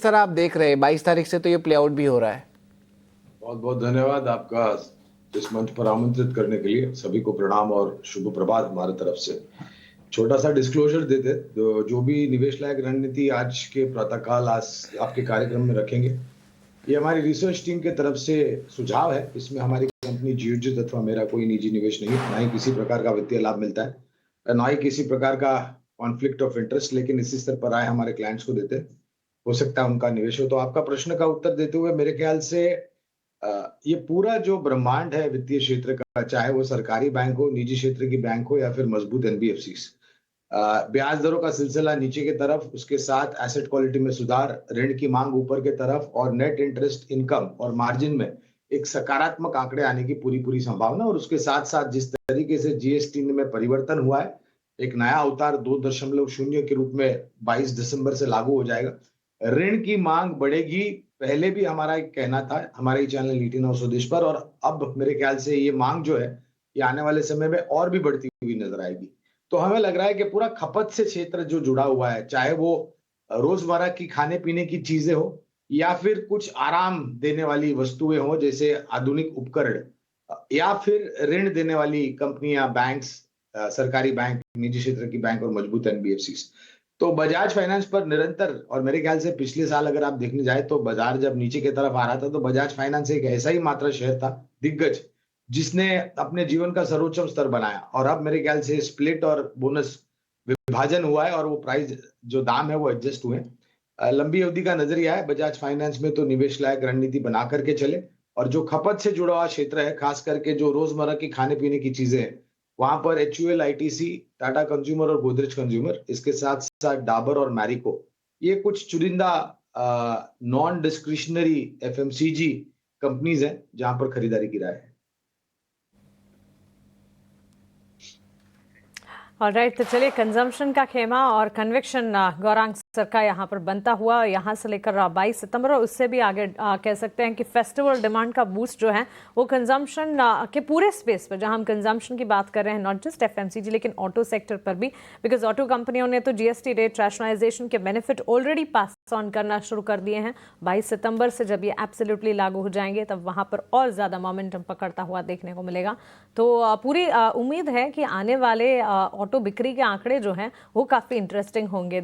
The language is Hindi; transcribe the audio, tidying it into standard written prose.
तरह आप देख रहे हैं? 22 तारीख से तो ये प्ले आउट भी हो रहा है। बहुत बहुत धन्यवाद आपका इस मंच पर आमंत्रित करने के लिए। सभी को प्रणाम और शुभ प्रभात हमारे तरफ से। छोटा सा डिस्क्लोजर देते, जो भी निवेश लायक रणनीति आज के प्रातःकाल आज आपके कार्यक्रम में रखेंगे, ये हमारी रिसर्च टीम के तरफ से सुझाव है। इसमें हमारी कंपनी जियोजित अथवा मेरा कोई निजी निवेश नहीं है, ना ही किसी प्रकार का वित्तीय लाभ मिलता है, ना ही किसी प्रकार का कॉन्फ्लिक्ट ऑफ इंटरेस्ट, लेकिन इसी स्तर पर आए हमारे क्लाइंट्स को देते हैं। हो सकता है उनका निवेश हो। तो आपका प्रश्न का उत्तर देते हुए मेरे ख्याल से ये पूरा जो ब्रह्मांड है वित्तीय क्षेत्र का, चाहे वो सरकारी बैंक हो, निजी क्षेत्र की बैंक हो या फिर मजबूत एनबीएफसी, ब्याज दरों का सिलसिला नीचे की तरफ, उसके साथ एसेट क्वालिटी में सुधार, ऋण की मांग ऊपर की तरफ और नेट इंटरेस्ट इनकम और मार्जिन में एक सकारात्मक आंकड़े आने की पूरी पूरी संभावना। और उसके साथ साथ जिस तरीके से जीएसटी में परिवर्तन हुआ है, एक नया अवतार 2.0 के रूप में 22 दिसंबर से लागू हो जाएगा। ऋण की मांग बढ़ेगी, पहले भी हमारा एक कहना था हमारे ही चैनल नीति नौ स्वदेश पर, और अब मेरे ख्याल से ये मांग जो है ये आने वाले समय में और भी बढ़ती हुई नजर आएगी। तो हमें लग रहा है कि पूरा खपत से क्षेत्र जो जुड़ा हुआ है, चाहे वो रोजमर्रा की खाने पीने की चीजें हो या फिर कुछ आराम देने वाली वस्तुएं हो जैसे आधुनिक उपकरण, या फिर ऋण देने वाली कंपनियां, बैंक्स, सरकारी बैंक, निजी क्षेत्र की बैंक और मजबूत एनबीएफसी। तो बजाज फाइनेंस पर निरंतर, और मेरे ख्याल से पिछले साल अगर आप देखने जाए तो बाजार जब नीचे की तरफ आ रहा था तो बजाज फाइनेंस एक ऐसा ही मात्र शेयर था, दिग्गज, जिसने अपने जीवन का सर्वोच्च स्तर बनाया। और अब मेरे ख्याल से स्प्लिट और बोनस विभाजन हुआ है और वो प्राइस जो दाम है वो एडजस्ट हुए। लंबी अवधि का नजरिया है बजाज फाइनेंस में, तो निवेश लायक रणनीति बना करके चले। और जो खपत से जुड़ा हुआ क्षेत्र है, खास करके जो रोजमर्रा की खाने पीने की चीजें हैं, वहां पर एचयूएल आईटीसी, टाटा कंज्यूमर और गोदरेज कंज्यूमर, इसके साथ साथ डाबर और मैरिको, ये कुछ चुनिंदा नॉन डिस्क्रिशनरी एफएमसीजी कंपनीज हैं जहां पर खरीदारी की राय है। ऑलराइट, तो चलिए, कंजम्पशन का खेमा और कन्विक्शन गौरांग सर का यहाँ पर बनता हुआ यहाँ से लेकर 22 सितंबर और उससे भी आगे कह सकते हैं कि फेस्टिवल डिमांड का बूस्ट जो है वो कंजम्पशन के पूरे स्पेस पर, जहाँ हम कंजम्पशन की बात कर रहे हैं, नॉट जस्ट एफएमसीजी लेकिन ऑटो सेक्टर पर भी, बिकॉज ऑटो कंपनियों ने तो जीएसटी रेट रैशनलाइजेशन के बेनिफिट ऑलरेडी पास ऑन करना शुरू कर दिए हैं। 22 सितंबर से जब ये एब्सोल्युटली लागू हो जाएंगे तब वहाँ पर और ज़्यादा मोमेंटम पकड़ता हुआ देखने को मिलेगा। तो पूरी उम्मीद है कि आने वाले ऑटो बिक्री के आंकड़े जो हैं वो काफ़ी इंटरेस्टिंग होंगे।